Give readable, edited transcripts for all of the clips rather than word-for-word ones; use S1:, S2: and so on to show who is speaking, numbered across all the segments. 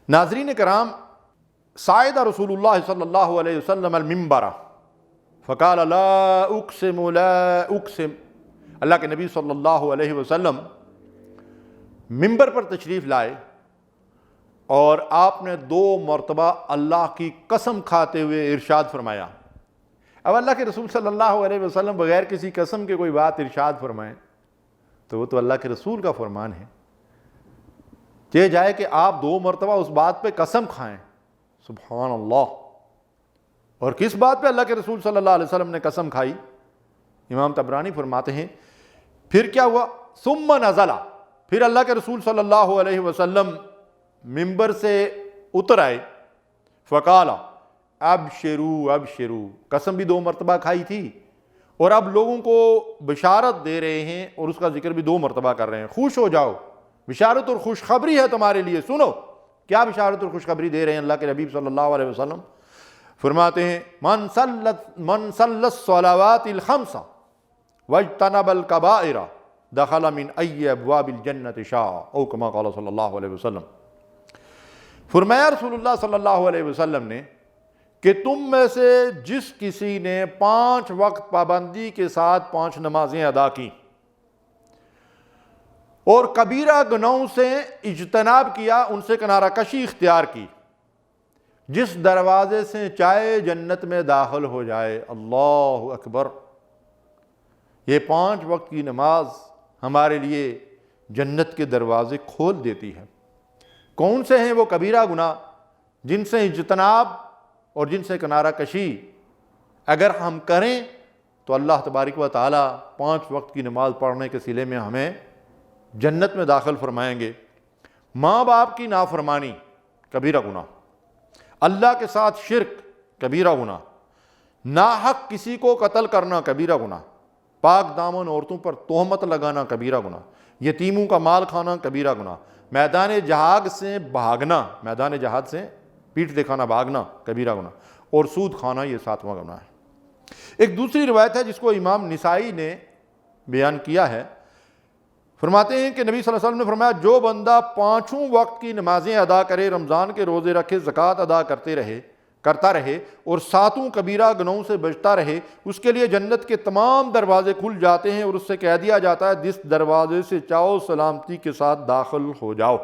S1: ناظرین کرام، صعد رسول اللہ صلی اللہ علیہ وسلم المنبر فقال لا اقسم لا اقسم، اللہ کے نبی صلی اللہ علیہ وسلم منبر پر تشریف لائے اور آپ نے 2 مرتبہ اللہ کی قسم کھاتے ہوئے ارشاد فرمایا۔ اب اللہ کے رسول صلی اللہ علیہ وسلم بغیر کسی قسم کے کوئی بات ارشاد فرمائیں تو وہ تو اللہ کے رسول کا فرمان ہے۔ یہ جائے کہ آپ 2 مرتبہ اس بات پہ قسم کھائیں، سبحان اللہ۔ اور کس بات پہ اللہ کے رسول صلی اللہ علیہ وسلم نے قسم کھائی؟ امام طبرانی فرماتے ہیں پھر کیا ہوا، ثم نزل، پھر اللہ کے رسول صلی اللہ علیہ وسلم منبر سے اتر آئے، فقال ابشروا ابشروا، قسم بھی 2 مرتبہ کھائی تھی اور اب لوگوں کو بشارت دے رہے ہیں اور اس کا ذکر بھی 2 مرتبہ کر رہے ہیں، خوش ہو جاؤ، بشارت اور خوشخبری ہے تمہارے لیے، سنو۔ کیا بشارت اور خوشخبری دے رہے ہیں اللہ کے حبیب صلی اللہ علیہ وسلم؟ فرماتے ہیں من صلی الصلوات الخمس واجتنب الکبائر دخل من ای ابواب الجنت شاء، او کما قال صلی اللہ علیہ وسلم۔ فرمایا رسول اللہ صلی اللہ علیہ وسلم نے کہ تم میں سے جس کسی نے 5 وقت پابندی کے ساتھ 5 نمازیں ادا کی اور کبیرہ گناہوں سے اجتناب کیا، ان سے کنارہ کشی اختیار کی، جس دروازے سے چاہے جنت میں داخل ہو جائے۔ اللہ اکبر! یہ 5 وقت کی نماز ہمارے لیے جنت کے دروازے کھول دیتی ہے۔ کون سے ہیں وہ کبیرہ گناہ جن سے اجتناب اور جن سے کنارہ کشی اگر ہم کریں تو اللہ تبارک و تعالی 5 وقت کی نماز پڑھنے کے صلے میں ہمیں جنت میں داخل فرمائیں گے۔ ماں باپ کی نافرمانی کبیرہ گناہ، اللہ کے ساتھ شرک کبیرہ گناہ، ناحق کسی کو قتل کرنا کبیرہ گناہ، پاک دامن عورتوں پر تہمت لگانا کبیرہ گناہ، یتیموں کا مال کھانا کبیرہ گناہ، میدان جہاد سے بھاگنا، میدان جہاد سے پیٹھ دکھانا بھاگنا کبیرہ گناہ، اور سود کھانا یہ 7واں گناہ ہے۔ ایک دوسری روایت ہے جس کو امام نسائی نے بیان کیا ہے، فرماتے ہیں کہ نبی صلی اللہ علیہ وسلم نے فرمایا جو بندہ 5 وقت کی نمازیں ادا کرے، رمضان کے روزے رکھے، زکوٰۃ ادا کرتا رہے اور 7 کبیرہ گناہوں سے بچتا رہے، اس کے لیے جنت کے تمام دروازے کھل جاتے ہیں اور اس سے کہہ دیا جاتا ہے جس دروازے سے چاہو سلامتی کے ساتھ داخل ہو جاؤ۔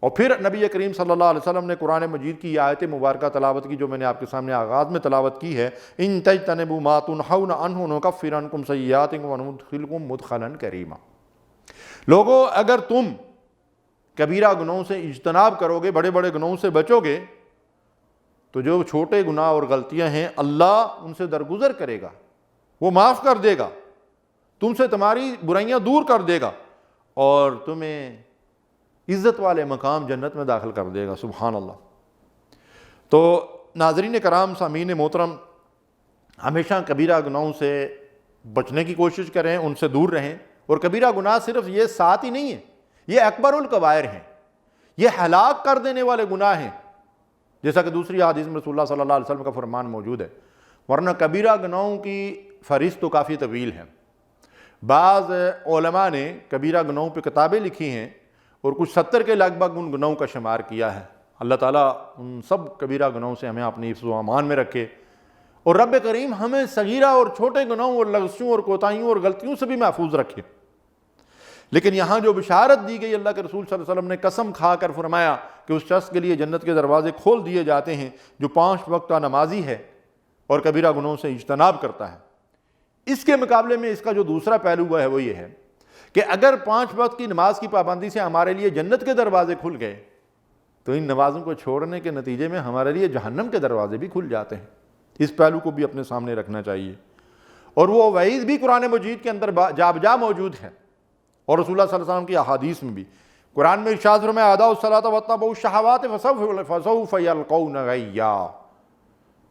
S1: اور پھر نبی کریم صلی اللہ علیہ وسلم نے قرآن مجید کی آیت مبارکہ تلاوت کی جو میں نے آپ کے سامنے آغاز میں تلاوت کی ہے، ان تجتنبوا ما تنہون عنہ نکفر عنکم سیئاتکم وندخلکم مدخلا کریما۔ لوگو اگر تم کبیرہ گناہوں سے اجتناب کرو گے، بڑے بڑے گناہوں سے بچو گے، تو جو چھوٹے گناہ اور غلطیاں ہیں اللہ ان سے درگزر کرے گا، وہ معاف کر دے گا، تم سے تمہاری برائیاں دور کر دے گا اور تمہیں عزت والے مقام جنت میں داخل کر دے گا۔ سبحان اللہ۔ تو ناظرین کرام، سامعین محترم، ہمیشہ کبیرہ گناہوں سے بچنے کی کوشش کریں، ان سے دور رہیں۔ اور کبیرہ گناہ صرف یہ 7 ہی نہیں ہیں، یہ اکبر الکبائر ہیں، یہ ہلاک کر دینے والے گناہ ہیں، جیسا کہ دوسری حدیث میں رسول اللہ صلی اللہ علیہ وسلم کا فرمان موجود ہے۔ ورنہ کبیرہ گناہوں کی فہرست تو کافی طویل ہے۔ بعض علماء نے کبیرہ گناہوں پہ کتابیں لکھی ہیں اور کچھ 70 کے لگ بھگ ان گناہوں کا شمار کیا ہے۔ اللہ تعالیٰ ان سب کبیرہ گناہوں سے ہمیں اپنی حفظ و امان میں رکھے، اور رب کریم ہمیں صغیرہ اور چھوٹے گناہوں اور لغزشوں اور کوتاہیوں اور غلطیوں سے بھی محفوظ رکھے۔ لیکن یہاں جو بشارت دی گئی، اللہ کے رسول صلی اللہ علیہ وسلم نے قسم کھا کر فرمایا کہ اس شخص کے لیے جنت کے دروازے کھول دیے جاتے ہیں جو 5 وقت کا نمازی ہے اور کبیرہ گناہوں سے اجتناب کرتا ہے۔ اس کے مقابلے میں اس کا جو دوسرا پہلو ہے وہ یہ ہے کہ اگر 5 وقت کی نماز کی پابندی سے ہمارے لیے جنت کے دروازے کھل گئے تو ان نمازوں کو چھوڑنے کے نتیجے میں ہمارے لیے جہنم کے دروازے بھی کھل جاتے ہیں۔ اس پہلو کو بھی اپنے سامنے رکھنا چاہیے، اور وہ وعید بھی قرآن مجید کے اندر جا بجا موجود ہے، اور رسول اللہ صلی اللہ علیہ وسلم کی احادیث میں بھی۔ قرآن میں ارشاد فرمایا اعداء الصلاۃ واتبعوا الشہوات فسوف یلقون غیا،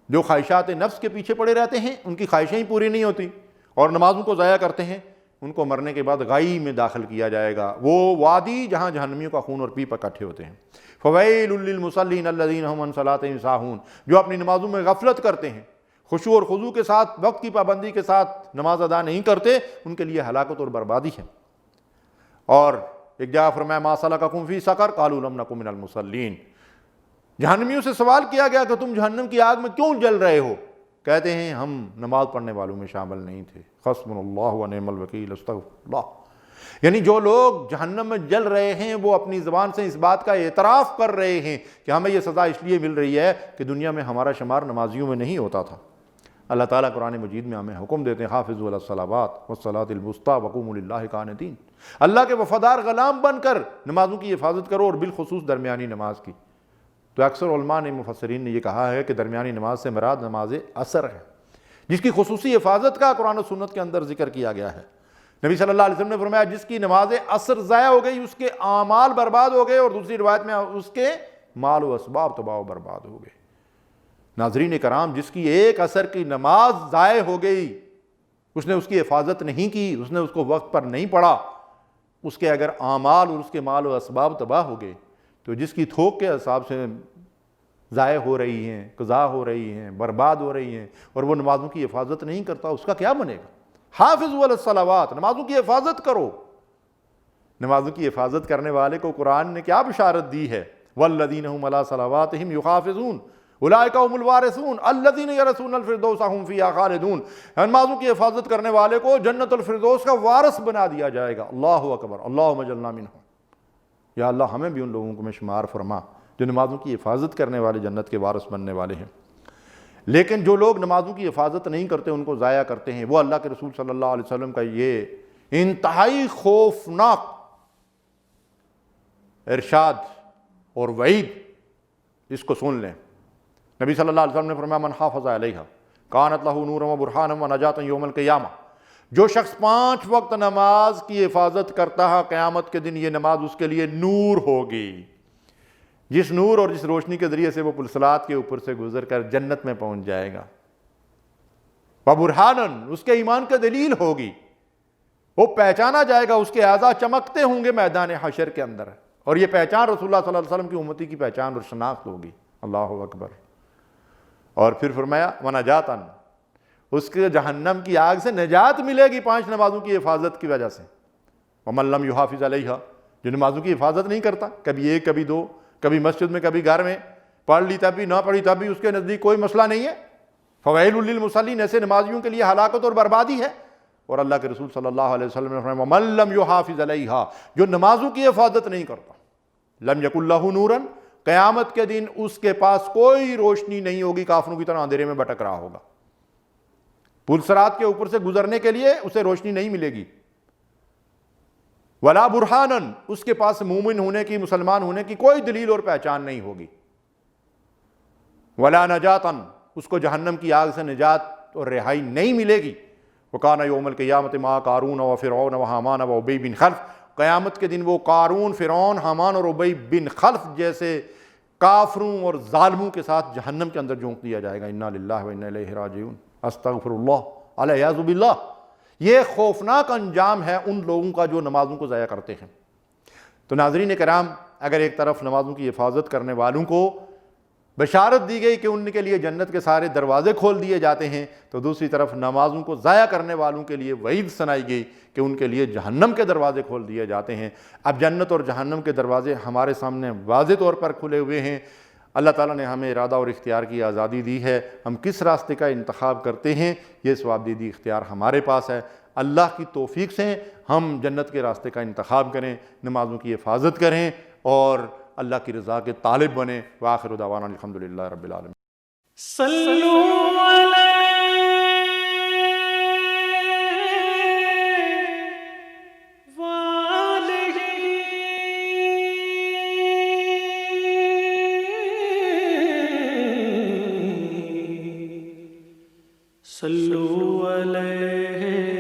S1: جو خواہشات نفس کے پیچھے پڑے رہتے ہیں ان کی خواہشیں ہی پوری نہیں ہوتی اور نمازوں کو ضائع کرتے ہیں، ان کو مرنے کے بعد غی میں داخل کیا جائے گا، وہ وادی جہاں جہنمیوں کا خون اور پیپ اکٹھے ہوتے ہیں۔ فویل للمصلین الذین هم عن صلاتهم ساہون، جو اپنی نمازوں میں غفلت کرتے ہیں، خشوع اور خضوع کے ساتھ وقت کی پابندی کے ساتھ نماز ادا نہیں کرتے، ان کے لیے ہلاکت اور بربادی ہے۔ اور ایک جگہ فرمایا ما سلککم فی سقر قالوا لم نک من المصلین، جہنمیوں سے سوال کیا گیا کہ تم جہنم کی آگ میں کیوں جل رہے ہو؟ کہتے ہیں ہم نماز پڑھنے والوں میں شامل نہیں تھے۔ حسبنا اللہ ونعم الوکیل، استغفر اللہ۔ یعنی جو لوگ جہنم میں جل رہے ہیں وہ اپنی زبان سے اس بات کا اعتراف کر رہے ہیں کہ ہمیں یہ سزا اس لیے مل رہی ہے کہ دنیا میں ہمارا شمار نمازیوں میں نہیں ہوتا تھا۔ اللہ تعالیٰ قرآن مجید میں ہمیں حکم دیتے ہیں حافظوا علی الصلوات والصلاۃ الوسطیٰ وقوموا للہ قانتین، اللہ کے وفادار غلام بن کر نمازوں کی حفاظت کرو، اور بالخصوص درمیانی نماز کی۔ تو اکثر علماء نے مفسرین نے یہ کہا ہے کہ درمیانی نماز سے مراد نماز عصر ہے، جس کی خصوصی حفاظت کا قرآن و سنت کے اندر ذکر کیا گیا ہے۔ نبی صلی اللہ علیہ وسلم نے فرمایا جس کی نماز عصر ضائع ہو گئی اس کے اعمال برباد ہو گئے، اور دوسری روایت میں اس کے مال و اسباب تباہ و برباد ہو گئے۔ ناظرین کرام، جس کی ایک عصر کی نماز ضائع ہو گئی، اس نے اس کی حفاظت نہیں کی، اس نے اس کو وقت پر نہیں پڑھا، اس کے اگر اعمال اور اس کے مال و اسباب تباہ ہو گئے، تو جس کی تھوک کے حساب سے ضائع ہو رہی ہیں، قضا ہو رہی ہیں، برباد ہو رہی ہیں، اور وہ نمازوں کی حفاظت نہیں کرتا، اس کا کیا بنے گا؟ حافظوا علی الصلوات، نمازوں کی حفاظت کرو۔ نمازوں کی حفاظت کرنے والے کو قرآن نے کیا بشارت دی ہے؟ والذین هم علی صلواتہم یحافظون اولئک هم الوارثون الذین یرثون الفردوس هم فیہا خالدون۔ نمازوں کی حفاظت کرنے والے کو جنت الفردوس کا وارث بنا دیا جائے گا۔ اللہ اکبر، اللہم اجعلنا منہم۔ یا اللہ ہمیں بھی ان لوگوں کو میں شمار فرما جو نمازوں کی حفاظت کرنے والے جنت کے وارث بننے والے ہیں۔ لیکن جو لوگ نمازوں کی حفاظت نہیں کرتے، ان کو ضائع کرتے ہیں، وہ اللہ کے رسول صلی اللہ علیہ وسلم کا یہ انتہائی خوفناک ارشاد اور وعید، اس کو سن لیں۔ نبی صلی اللہ علیہ وسلم نے فرمایا من حافظ علیہا کانت لہ نورا و برہانا و نجاتا یوم القیامہ، جو شخص 5 وقت نماز کی حفاظت کرتا ہے قیامت کے دن یہ نماز اس کے لیے نور ہوگی، جس نور اور جس روشنی کے ذریعے سے وہ پلسلات کے اوپر سے گزر کر جنت میں پہنچ جائے گا۔ وبرہانن، اس کے ایمان کا دلیل ہوگی، وہ پہچانا جائے گا، اس کے اعضاء چمکتے ہوں گے میدان حشر کے اندر، اور یہ پہچان رسول اللہ صلی اللہ علیہ وسلم کی امتی کی پہچان اور شناخت ہوگی۔ اللہ اکبر۔ اور پھر فرمایا ونجاتن، اس کے جہنم کی آگ سے نجات ملے گی 5 نمازوں کی حفاظت کی وجہ سے۔ ومن لم یحافظ علیہا، جو نمازوں کی حفاظت نہیں کرتا، کبھی 1 کبھی 2، کبھی مسجد میں کبھی گھر میں، پڑھ لی تب بھی نہ پڑھی تب بھی، اس کے نزدیک کوئی مسئلہ نہیں ہے۔ فویل للمصلین، ایسے نمازیوں کے لیے ہلاکت اور بربادی ہے۔ اور اللہ کے رسول صلی اللہ علیہ وسلم نے فرمایا ومن لم یحافظ علیہا، جو نمازوں کی حفاظت نہیں کرتا، لم یکن لہ نورا، قیامت کے دن اس کے پاس کوئی روشنی نہیں ہوگی، کافروں کی طرح اندھیرے میں بھٹک رہا ہوگا۔ پل صراط کے اوپر سے گزرنے کے لیے اسے روشنی نہیں ملے گی۔ ولا برہانن، اس کے پاس مومن ہونے کی، مسلمان ہونے کی کوئی دلیل اور پہچان نہیں ہوگی۔ ولا نجاتن، اس کو جہنم کی آگ سے نجات اور رہائی نہیں ملے گی۔ وکان یوم القیامت مع قارون و فرعون و حامان و ابی بن خلف، قیامت کے دن وہ قارون، فرعون، حامان اور ابی بن خلف جیسے کافروں اور ظالموں کے ساتھ جہنم کے اندر جھونک دیا جائے گا۔ انا للہ و انا الیہ راجعون، استغفر اللہ، العیاذ باللہ۔ یہ خوفناک انجام ہے ان لوگوں کا جو نمازوں کو ضائع کرتے ہیں۔ تو ناظرین کرام، اگر ایک طرف نمازوں کی حفاظت کرنے والوں کو بشارت دی گئی کہ ان کے لیے جنت کے سارے دروازے کھول دیے جاتے ہیں، تو دوسری طرف نمازوں کو ضائع کرنے والوں کے لیے وعید سنائی گئی کہ ان کے لیے جہنم کے دروازے کھول دیے جاتے ہیں۔ اب جنت اور جہنم کے دروازے ہمارے سامنے واضح طور پر کھلے ہوئے ہیں۔ اللہ تعالیٰ نے ہمیں ارادہ اور اختیار کی آزادی دی ہے، ہم کس راستے کا انتخاب کرتے ہیں یہ ثواب دیدی اختیار ہمارے پاس ہے۔ اللہ کی توفیق سے ہم جنت کے راستے کا انتخاب کریں، نمازوں کی حفاظت کریں اور اللہ کی رضا کے طالب بنیں۔ وآخر دعوانا الحمدللہ رب العالمین۔
S2: صلوا علیہ وآلہ صلوا علیہ